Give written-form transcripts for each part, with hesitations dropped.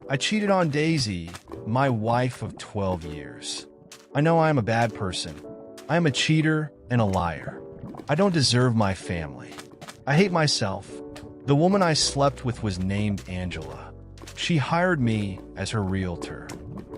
I cheated on Daisy, my wife of 12 years. I know I am a bad person. I am a cheater and a liar. I don't deserve my family. I hate myself. The woman I slept with was named Angela. She hired me as her realtor.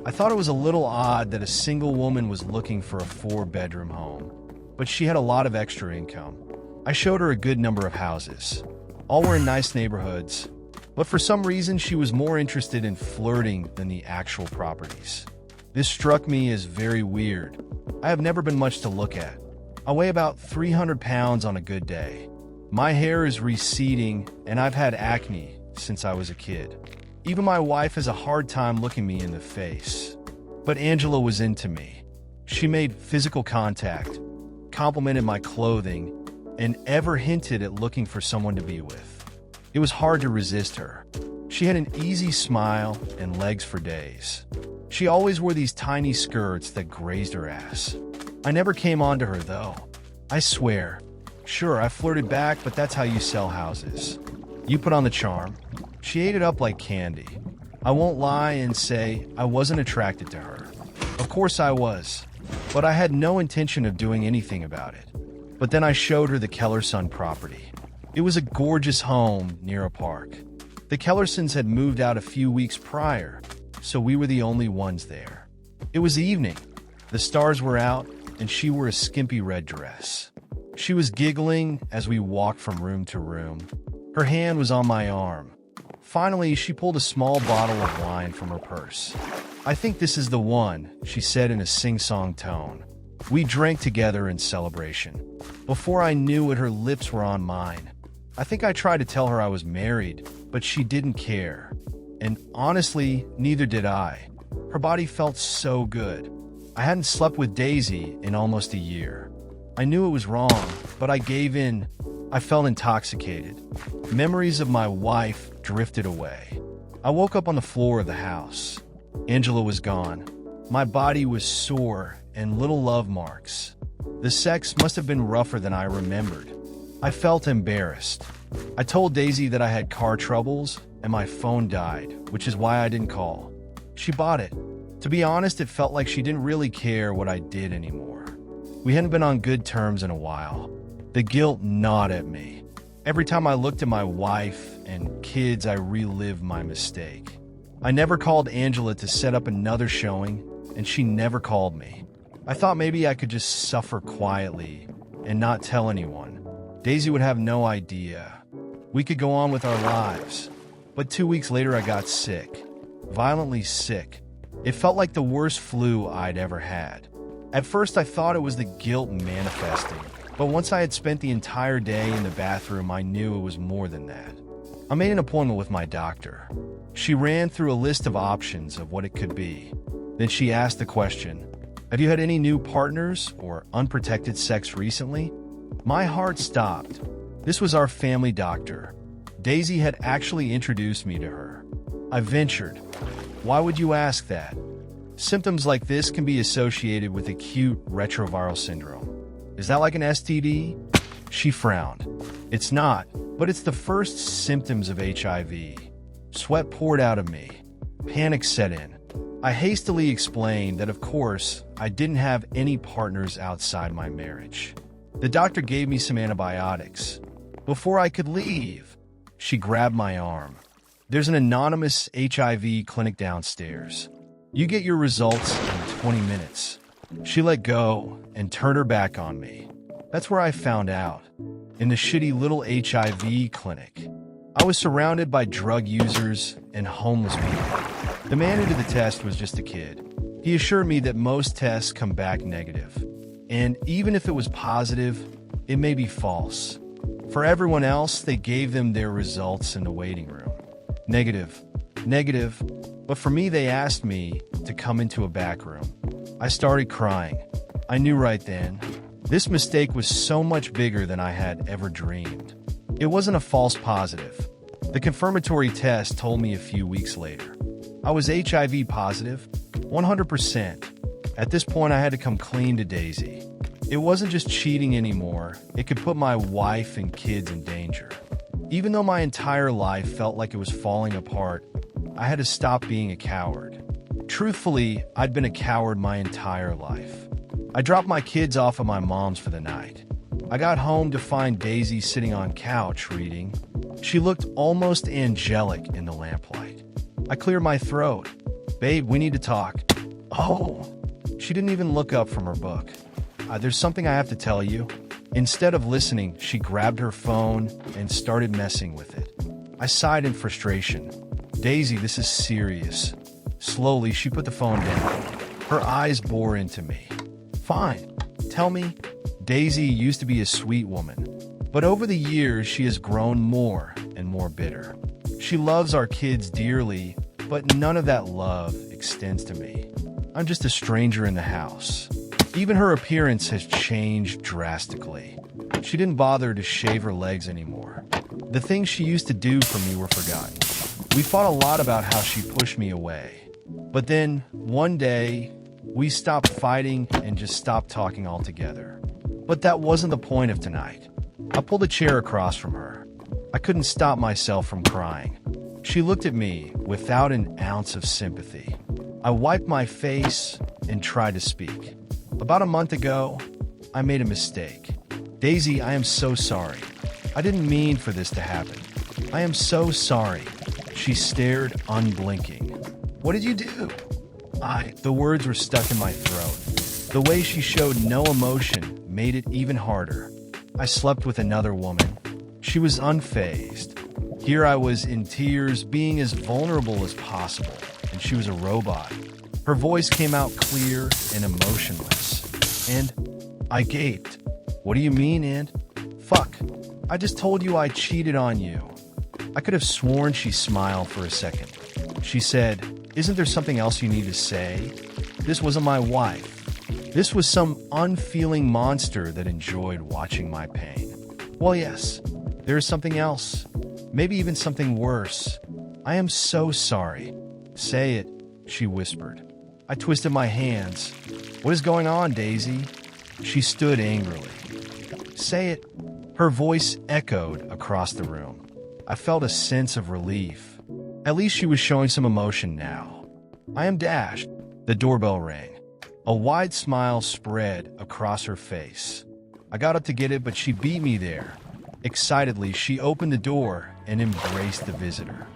I thought it was a little odd that a single woman was looking for a 4-bedroom home, but she had a lot of extra income. I showed her a good number of houses. All were in nice neighborhoods, but for some reason she was more interested in flirting than the actual properties. This struck me as very weird. I have never been much to look at. I weigh about 300 pounds on a good day. My hair is receding, and I've had acne since I was a kid. Even my wife has a hard time looking me in the face. But Angela was into me. She made physical contact, complimented my clothing, and ever hinted at looking for someone to be with. It was hard to resist her. She had an easy smile and legs for days. She always wore these tiny skirts that grazed her ass. I never came on to her, though. I swear. Sure, I flirted back, but that's how you sell houses. You put on the charm. She ate it up like candy. I won't lie and say I wasn't attracted to her. Of course I was, but I had no intention of doing anything about it. But then I showed her the Kellerson property. It was a gorgeous home near a park. The Kellersons had moved out a few weeks prior, so we were the only ones there. It was evening. The stars were out, and she wore a skimpy red dress. She was giggling as we walked from room to room. Her hand was on my arm. Finally, she pulled a small bottle of wine from her purse. "I think this is the one," she said in a sing-song tone. We drank together in celebration. Before I knew it, her lips were on mine. I think I tried to tell her I was married, but she didn't care. And honestly, neither did I. Her body felt so good. I hadn't slept with Daisy in almost a year. I knew it was wrong, but I gave in. I felt intoxicated. Memories of my wife drifted away. I woke up on the floor of the house. Angela was gone. My body was sore and little love marks. The sex must have been rougher than I remembered. I felt embarrassed. I told Daisy that I had car troubles and my phone died, which is why I didn't call. She bought it. To be honest, it felt like she didn't really care what I did anymore. We hadn't been on good terms in a while. The guilt gnawed at me. Every time I looked at my wife and kids, I relived my mistake. I never called Angela to set up another showing, and she never called me. I thought maybe I could just suffer quietly and not tell anyone. Daisy would have no idea. We could go on with our lives. But 2 weeks later, I got sick. Violently sick. It felt like the worst flu I'd ever had. At first, I thought it was the guilt manifesting. But once I had spent the entire day in the bathroom, I knew it was more than that. I made an appointment with my doctor. She ran through a list of options of what it could be. Then she asked the question, "Have you had any new partners or unprotected sex recently?" My heart stopped. This was our family doctor. Daisy had actually introduced me to her. I ventured. "Why would you ask that?" "Symptoms like this can be associated with acute retroviral syndrome." "Is that like an STD?" She frowned. "It's not, but it's the first symptoms of HIV. Sweat poured out of me. Panic set in. I hastily explained that, of course, I didn't have any partners outside my marriage. The doctor gave me some antibiotics. Before I could leave, she grabbed my arm. "There's an anonymous HIV clinic downstairs. You get your results in 20 minutes. She let go and turned her back on me. That's where I found out. In the shitty little HIV clinic. I was surrounded by drug users and homeless people. The man who did the test was just a kid. He assured me that most tests come back negative. And even if it was positive, it may be false. For everyone else, they gave them their results in the waiting room. Negative. Negative. But for me, they asked me to come into a back room. I started crying. I knew right then. This mistake was so much bigger than I had ever dreamed. It wasn't a false positive. The confirmatory test told me a few weeks later. I was HIV positive, 100%. At this point, I had to come clean to Daisy. It wasn't just cheating anymore. It could put my wife and kids in danger. Even though my entire life felt like it was falling apart, I had to stop being a coward. Truthfully, I'd been a coward my entire life. I dropped my kids off at my mom's for the night. I got home to find Daisy sitting on couch reading. She looked almost angelic in the lamplight. I cleared my throat. "Babe, we need to talk." "Oh." She didn't even look up from her book. "There's something I have to tell you." Instead of listening, she grabbed her phone and started messing with it. I sighed in frustration. "Daisy, this is serious." Slowly, she put the phone down. Her eyes bore into me. "Fine. Tell me." Daisy used to be a sweet woman, but over the years she has grown more and more bitter. She loves our kids dearly, but none of that love extends to me. I'm just a stranger in the house. Even her appearance has changed drastically. She didn't bother to shave her legs anymore. The things she used to do for me were forgotten. We fought a lot about how she pushed me away. But then, one day, we stopped fighting and just stopped talking altogether. But that wasn't the point of tonight. I pulled a chair across from her. I couldn't stop myself from crying. She looked at me without an ounce of sympathy. I wiped my face and tried to speak. "About a month ago, I made a mistake. Daisy, I am so sorry. I didn't mean for this to happen. I am so sorry." She stared unblinking. "What did you do?" The words were stuck in my throat. The way she showed no emotion made it even harder. "I slept with another woman." She was unfazed. Here I was in tears, being as vulnerable as possible, and she was a robot. Her voice came out clear and emotionless. And I gaped. "What do you mean, and?" "Fuck. I just told you I cheated on you." I could have sworn she smiled for a second. She said, "Isn't there something else you need to say? This wasn't my wife. This was some unfeeling monster that enjoyed watching my pain." "Well, yes, there is something else. Maybe even something worse. I am so sorry." "Say it," she whispered. I twisted my hands. "What is going on, Daisy?" She stood angrily. "Say it." Her voice echoed across the room. I felt a sense of relief. At least she was showing some emotion now. "I am dashed." The doorbell rang. A wide smile spread across her face. I got up to get it, but she beat me there. Excitedly, she opened the door and embraced the visitor.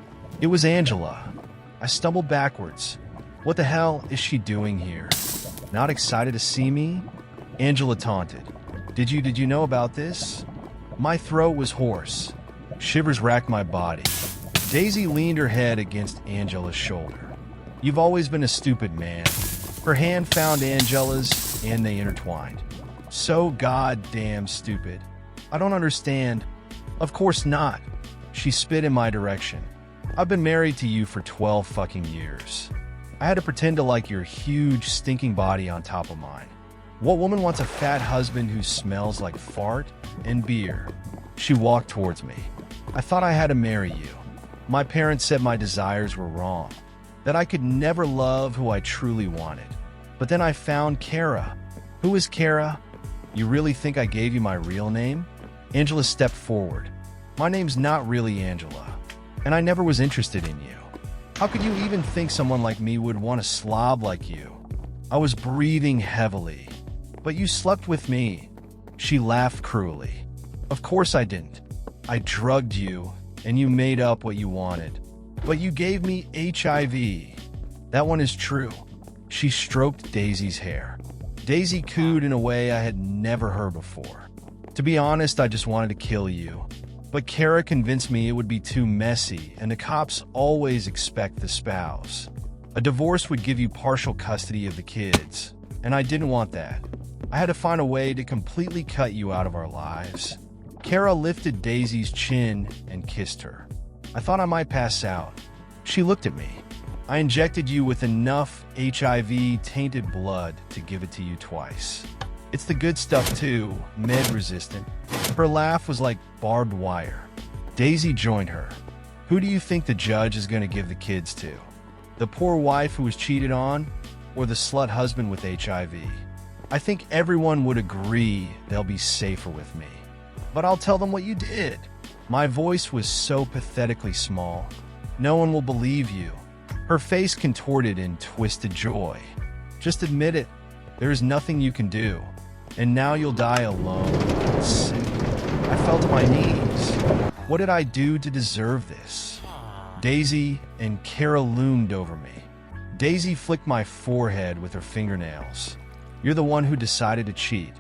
It was Angela. I stumbled backwards. What the hell is she doing here? Not excited to see me? Angela taunted. Did you know about this?" My throat was hoarse. Shivers racked my body. Daisy leaned her head against Angela's shoulder. "You've always been a stupid man." Her hand found Angela's, and they intertwined. "So goddamn stupid. I don't understand." "Of course not." She spit in my direction. "I've been married to you for 12 fucking years. I had to pretend to like your huge, stinking body on top of mine. What woman wants a fat husband who smells like fart and beer?" She walked towards me. "I thought I had to marry you. My parents said my desires were wrong, that I could never love who I truly wanted. But then I found Kara." "Who is Kara?" "You really think I gave you my real name?" Angela stepped forward. "My name's not really Angela, and I never was interested in you. How could you even think someone like me would want a slob like you?" I was breathing heavily. "But you slept with me." She laughed cruelly. "Of course I didn't. I drugged you, and you made up what you wanted. But you gave me HIV. That one is true." She stroked Daisy's hair. Daisy cooed in a way I had never heard before. "To be honest, I just wanted to kill you. But Kara convinced me it would be too messy, and the cops always expect the spouse. A divorce would give you partial custody of the kids, and I didn't want that. I had to find a way to completely cut you out of our lives." Kara lifted Daisy's chin and kissed her. I thought I might pass out. She looked at me. "I injected you with enough HIV-tainted blood to give it to you twice. It's the good stuff too, med-resistant." Her laugh was like barbed wire. Daisy joined her. "Who do you think the judge is going to give the kids to? The poor wife who was cheated on, or the slut husband with HIV? I think everyone would agree they'll be safer with me. But I'll tell them what you did." My voice was so pathetically small. "No one will believe you. Her face contorted in twisted joy. Just admit it. There is nothing you can do. And now you'll die alone and sick. I fell to my knees. What did I do to deserve this? Daisy and Kara loomed over me. Daisy flicked my forehead with her fingernails. You're the one who decided to cheat.